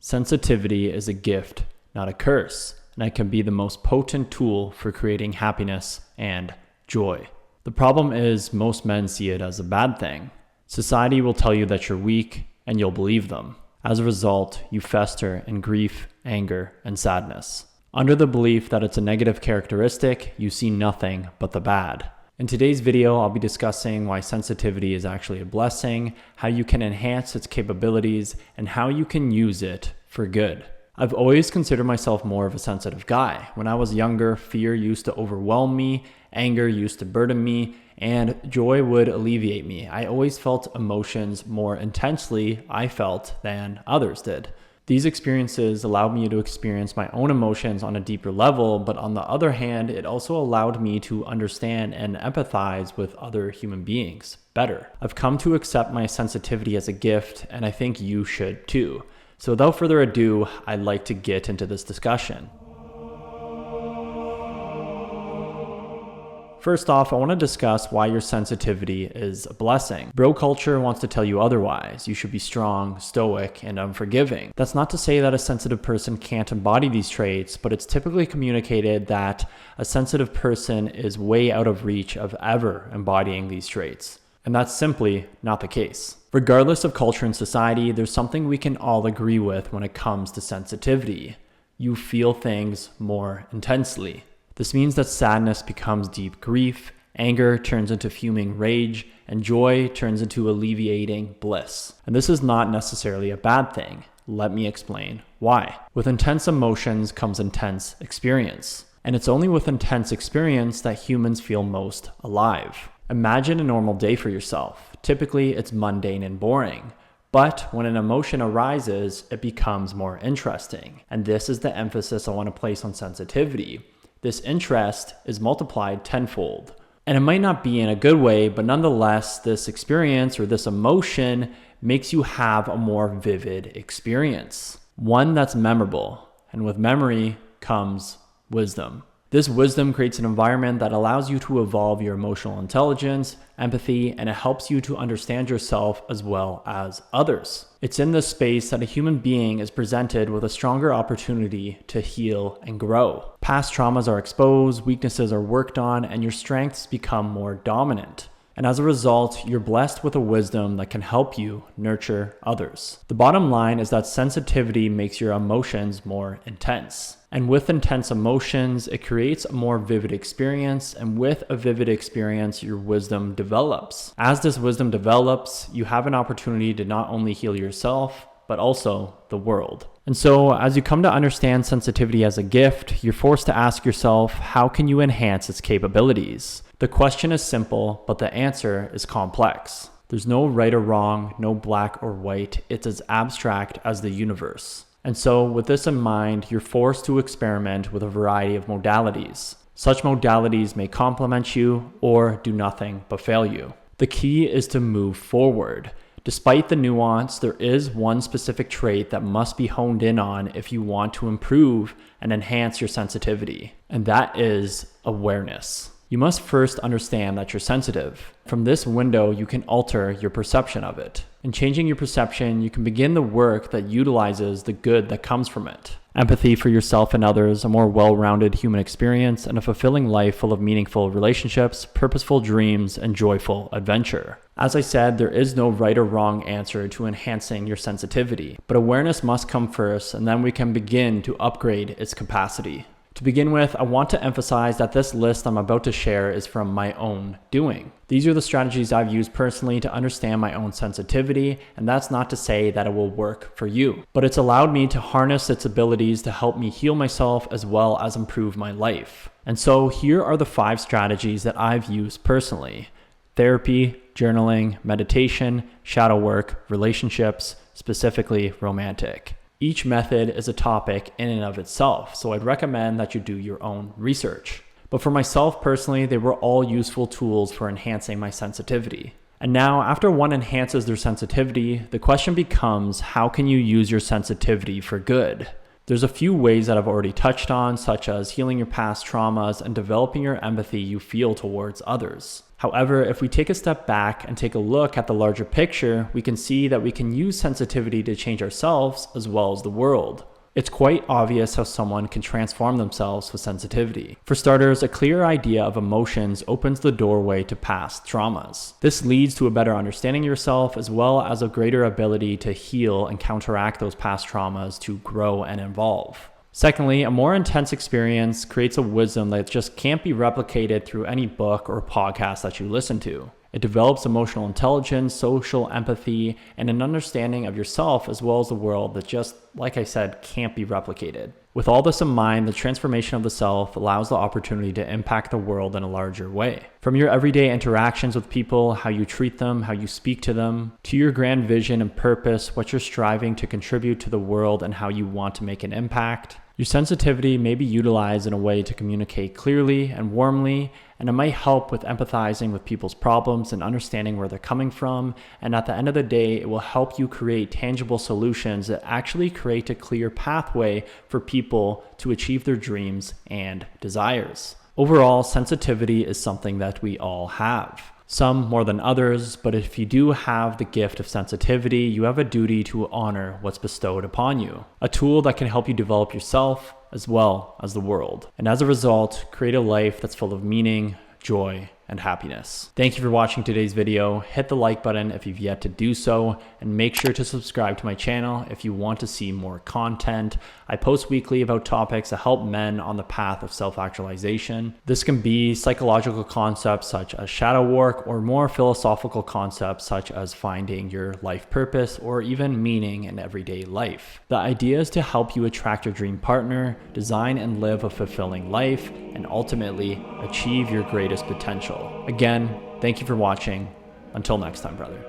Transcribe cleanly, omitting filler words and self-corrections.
Sensitivity is a gift, not a curse, and it can be the most potent tool for creating happiness and joy. The problem is most men see it as a bad thing. Society will tell you that you're weak, and you'll believe them. As a result, you fester in grief, anger, and sadness. Under the belief that it's a negative characteristic, you see nothing but the bad. In today's video, I'll be discussing why sensitivity is actually a blessing, how you can enhance its capabilities, and how you can use it for good. I've always considered myself more of a sensitive guy. When I was younger, fear used to overwhelm me, anger used to burden me, and joy would alleviate me. I always felt emotions more intensely, I felt, than others did. These experiences allowed me to experience my own emotions on a deeper level, but on the other hand, it also allowed me to understand and empathize with other human beings better. I've come to accept my sensitivity as a gift, and I think you should too. So without further ado, I'd like to get into this discussion. First off, I want to discuss why your sensitivity is a blessing. Bro culture wants to tell you otherwise. You should be strong, stoic, and unforgiving. That's not to say that a sensitive person can't embody these traits, but it's typically communicated that a sensitive person is way out of reach of ever embodying these traits. And that's simply not the case. Regardless of culture and society, there's something we can all agree with when it comes to sensitivity. You feel things more intensely. This means that sadness becomes deep grief, anger turns into fuming rage, and joy turns into alleviating bliss. And this is not necessarily a bad thing. Let me explain why. With intense emotions comes intense experience. And it's only with intense experience that humans feel most alive. Imagine a normal day for yourself. Typically, it's mundane and boring. But when an emotion arises, it becomes more interesting. And this is the emphasis I want to place on sensitivity. This interest is multiplied tenfold. And it might not be in a good way, but nonetheless, this experience or this emotion makes you have a more vivid experience. One that's memorable. And with memory comes wisdom. This wisdom creates an environment that allows you to evolve your emotional intelligence, empathy, and it helps you to understand yourself as well as others. It's in this space that a human being is presented with a stronger opportunity to heal and grow. Past traumas are exposed, weaknesses are worked on, and your strengths become more dominant. And as a result, you're blessed with a wisdom that can help you nurture others. The bottom line is that sensitivity makes your emotions more intense. And with intense emotions, it creates a more vivid experience. And with a vivid experience, your wisdom develops. As this wisdom develops, you have an opportunity to not only heal yourself, but also the world. And so as you come to understand sensitivity as a gift, you're forced to ask yourself, how can you enhance its capabilities? The question is simple, but the answer is complex. There's no right or wrong, no black or white. It's as abstract as the universe. And so with this in mind, you're forced to experiment with a variety of modalities. Such modalities may complement you or do nothing but fail you. The key is to move forward. Despite the nuance, there is one specific trait that must be honed in on if you want to improve and enhance your sensitivity, and that is awareness. You must first understand that you're sensitive. From this window, you can alter your perception of it. In changing your perception, you can begin the work that utilizes the good that comes from it. Empathy for yourself and others, a more well-rounded human experience, and a fulfilling life full of meaningful relationships, purposeful dreams, and joyful adventure. As I said, there is no right or wrong answer to enhancing your sensitivity, but awareness must come first, and then we can begin to upgrade its capacity. To begin with, I want to emphasize that this list I'm about to share is from my own doing. These are the strategies I've used personally to understand my own sensitivity, and that's not to say that it will work for you. But it's allowed me to harness its abilities to help me heal myself as well as improve my life. And so here are the 5 strategies that I've used personally. Therapy, journaling, meditation, shadow work, relationships, specifically romantic. Each method is a topic in and of itself, so I'd recommend that you do your own research. But for myself personally, they were all useful tools for enhancing my sensitivity. And now, after one enhances their sensitivity, the question becomes, how can you use your sensitivity for good? There's a few ways that I've already touched on, such as healing your past traumas and developing your empathy you feel towards others. However, if we take a step back and take a look at the larger picture, we can see that we can use sensitivity to change ourselves as well as the world. It's quite obvious how someone can transform themselves with sensitivity. For starters, a clear idea of emotions opens the doorway to past traumas. This leads to a better understanding of yourself as well as a greater ability to heal and counteract those past traumas to grow and evolve. Secondly, a more intense experience creates a wisdom that just can't be replicated through any book or podcast that you listen to. It develops emotional intelligence, social empathy, and an understanding of yourself as well as the world that just, like I said, can't be replicated. With all this in mind, the transformation of the self allows the opportunity to impact the world in a larger way. From your everyday interactions with people, how you treat them, how you speak to them, to your grand vision and purpose, what you're striving to contribute to the world and how you want to make an impact. Your sensitivity may be utilized in a way to communicate clearly and warmly, and it might help with empathizing with people's problems and understanding where they're coming from. And at the end of the day, it will help you create tangible solutions that actually create a clear pathway for people to achieve their dreams and desires. Overall, sensitivity is something that we all have. Some more than others, but if you do have the gift of sensitivity, you have a duty to honor what's bestowed upon you. A tool that can help you develop yourself as well as the world. And as a result, create a life that's full of meaning, joy, and happiness. Thank you for watching today's video. Hit the like button if you've yet to do so, and make sure to subscribe to my channel if you want to see more content. I post weekly about topics that help men on the path of self-actualization. This can be psychological concepts such as shadow work, or more philosophical concepts such as finding your life purpose or even meaning in everyday life. The idea is to help you attract your dream partner, design and live a fulfilling life, and ultimately achieve your greatest potential. Again, thank you for watching. Until next time, brother.